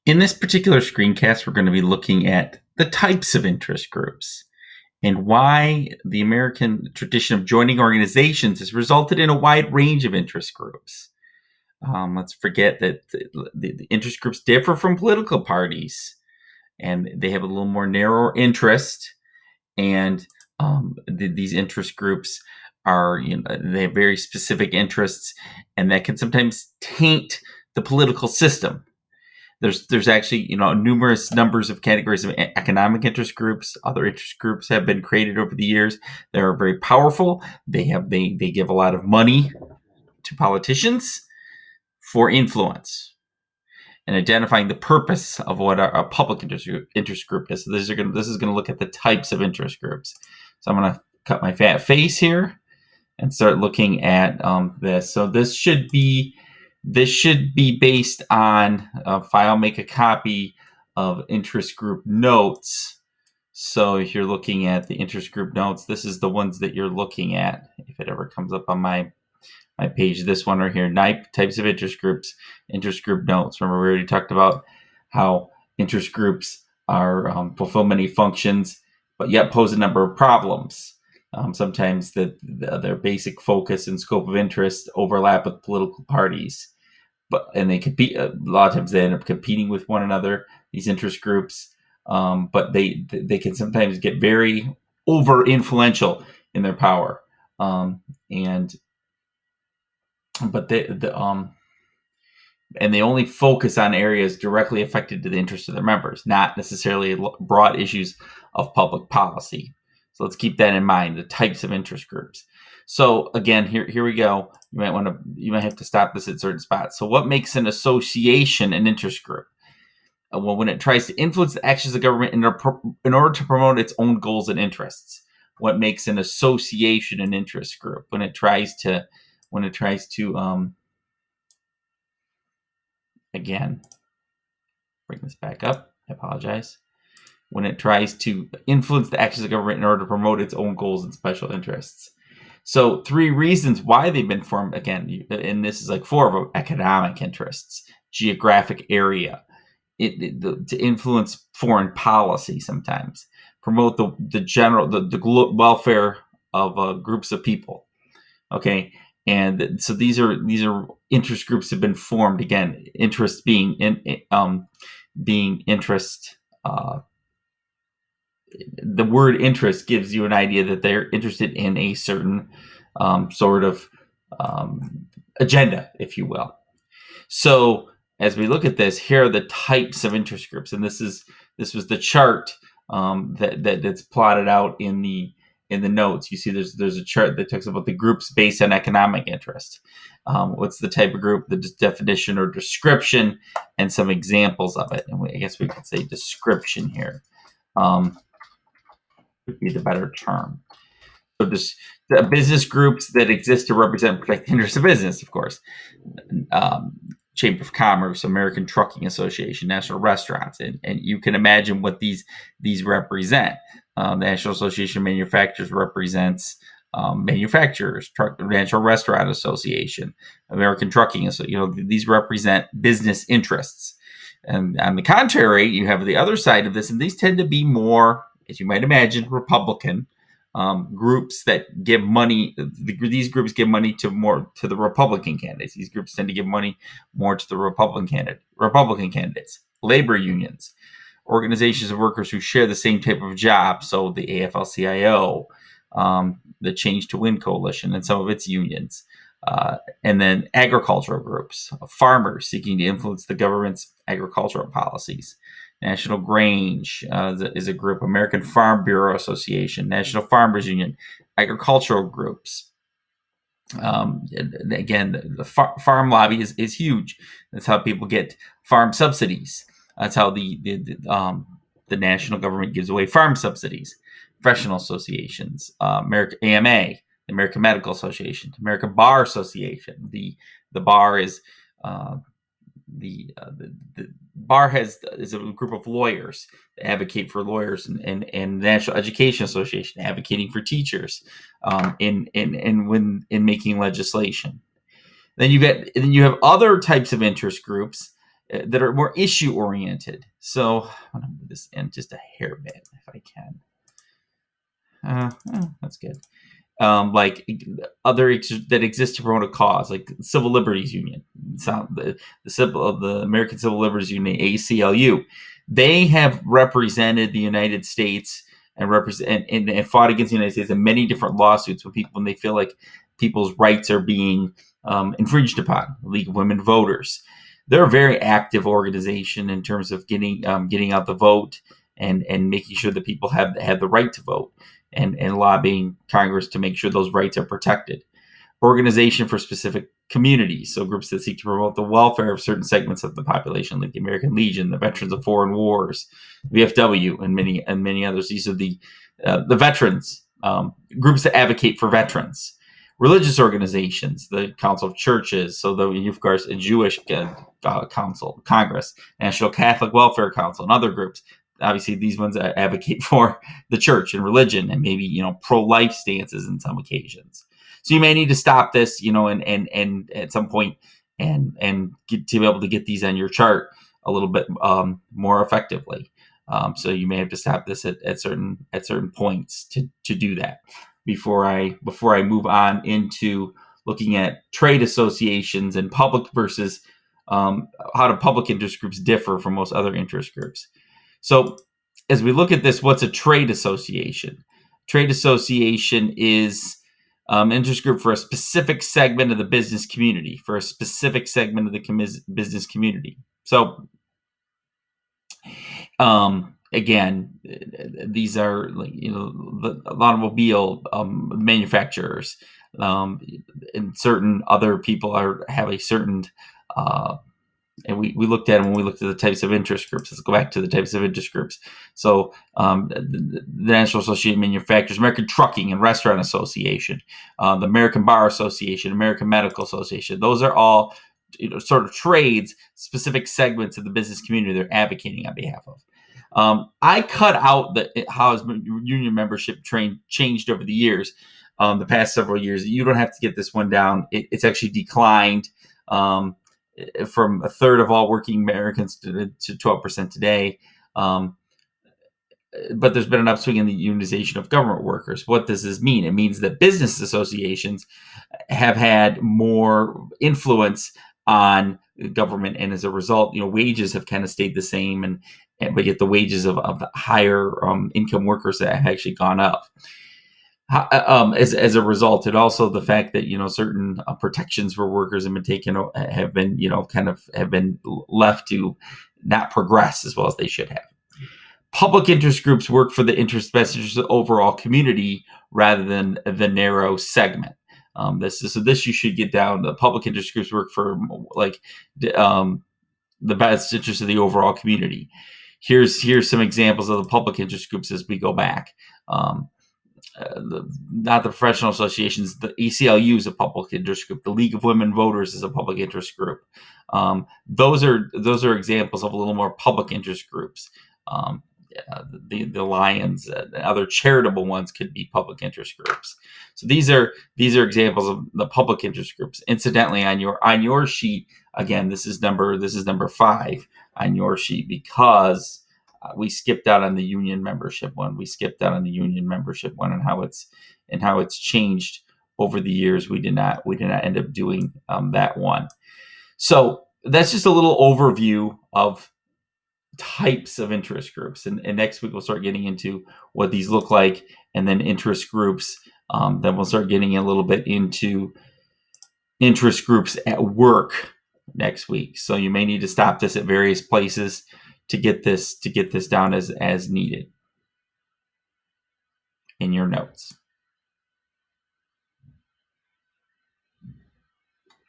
In this particular screencast, we're going to be looking at the types of interest groups and why the American tradition of joining organizations has resulted in a wide range of interest groups. Let's forget that the interest groups differ from political parties, and they have a little more narrow interest. And these interest groups are, they have very specific interests, and that can sometimes taint the political system. There's actually numerous numbers of categories of economic interest groups. Other interest groups have been created over the years. They're very powerful. They give a lot of money to politicians for influence and identifying the purpose of what a public interest group is. So this is going to look at the types of interest groups. So I'm going to cut my fat face here and start looking at this. So this should be based on file. Make a copy of interest group notes. So if you're looking at the interest group notes, this is the ones that you're looking at. If it ever comes up on my page, this one right here, types of interest groups, interest group notes. Remember, we already talked about how interest groups are fulfill many functions, but yet pose a number of problems. Sometimes their basic focus and scope of interest overlap with political parties, and they compete. A lot of times they end up competing with one another. These interest groups, but they can sometimes get very over influential in their power, and they only focus on areas directly affected to the interests of their members, not necessarily broad issues of public policy. So let's keep that in mind, the types of interest groups. So again, here we go. You might have to stop this at certain spots. So what makes an association an interest group? Well, when it tries to influence the actions of government in order to promote its own goals and interests. What makes an association an interest group? When it tries to again, bring this back up. I apologize. When it tries to influence the actions of government in order to promote its own goals and special interests. So 3 reasons why they've been formed, again, and this is like 4 of them: economic interests, geographic area, to influence foreign policy sometimes, promote the general, the welfare of groups of people. Okay. And so these are interest groups have been formed. Again, interest being interest. The word interest gives you an idea that they're interested in a certain sort of agenda, if you will. So as we look at this, here are the types of interest groups, and this was the chart that's plotted out in the notes. You see there's a chart that talks about the groups based on economic interest. What's the type of group, the definition or description, and some examples of it. And I guess we could say description here would be the better term. So just the business groups that exist to represent and protect the interests of business, of course. Chamber of Commerce, American Trucking Association, National Restaurants, and you can imagine what these represent. The National Association of Manufacturers represents manufacturers, National Restaurant Association, American Trucking Association. These represent business interests. And on the contrary, you have the other side of this, and these tend to be more, as you might imagine, Republican groups that give money. These groups give money to the Republican candidates. These groups tend to give money more to the Republican candidates. Labor unions, organizations of workers who share the same type of job. So the AFL-CIO, the Change to Win Coalition, and some of its unions. And then agricultural groups, farmers seeking to influence the government's agricultural policies. National Grange is a group, American Farm Bureau Association, National Farmers Union, agricultural groups. Again, the farm lobby is huge. That's how people get farm subsidies. That's how the national government gives away farm subsidies. Professional associations, American AMA, the American Medical Association, American Bar Association. The bar is the bar is a group of lawyers that advocate for lawyers, and National Education Association advocating for teachers in making legislation. Then you have other types of interest groups, that are more issue oriented. So I'm going to move this in just a hair bit if I can. That's good. Like other that exist to promote a cause, like Civil Liberties Union, the American Civil Liberties Union, ACLU. They have represented the United States and fought against the United States in many different lawsuits when they feel like people's rights are being infringed upon. The League of Women Voters. They're a very active organization in terms of getting out the vote and making sure that people have the right to vote. And lobbying Congress to make sure those rights are protected. Organization for specific communities, so groups that seek to promote the welfare of certain segments of the population, like the American Legion, the Veterans of Foreign Wars, VFW, and many others. These are the veterans groups that advocate for veterans. Religious organizations, the Council of Churches, so of course a Jewish Council, Congress, National Catholic Welfare Council, and other groups. Obviously, these ones advocate for the church and religion, and maybe pro-life stances in some occasions. So you may need to stop this, and at some point, and get to be able to get these on your chart a little bit more effectively. So you may have to stop this at certain points to do that before I move on into looking at trade associations and public versus how do public interest groups differ from most other interest groups. So as we look at this, what's a trade association? Trade association is interest group for a specific segment of the business community, business community. So again, these are the automobile manufacturers, and certain other people have a certain and we looked at them when we looked at the types of interest groups. Let's go back to the types of interest groups. So the National Association of Manufacturers, American Trucking and Restaurant Association, the American Bar Association, American Medical Association. Those are all sort of trades, specific segments of the business community they're advocating on behalf of. I cut out how has union membership changed over the years, the past several years. You don't have to get this one down. It's actually declined from a third of all working Americans to 12% today. But there's been an upswing in the unionization of government workers. What does this mean? It means that business associations have had more influence on government, and as a result, wages have kind of stayed the same, but yet the wages of the higher income workers have actually gone up. As a result, and also the fact that certain protections for workers have been left to not progress as well as they should have. Public interest groups work for the best interest of the overall community rather than the narrow segment. This you should get down. The public interest groups work for the best interest of the overall community. Here's some examples of the public interest groups as we go back. Not the professional associations. The ACLU is a public interest group. The League of Women Voters is a public interest group. Those are examples of a little more public interest groups. The Lions and other charitable ones could be public interest groups. So these are examples of the public interest groups. Incidentally, on your sheet, again, this is number 5 on your sheet because we skipped out on the union membership one. And how it's changed over the years. We did not end up doing that one. So that's just a little overview of types of interest groups. And next week we'll start getting into what these look like, and then interest groups. Then we'll start getting a little bit into interest groups at work next week. So you may need to stop this at various places to get this down as needed in your notes.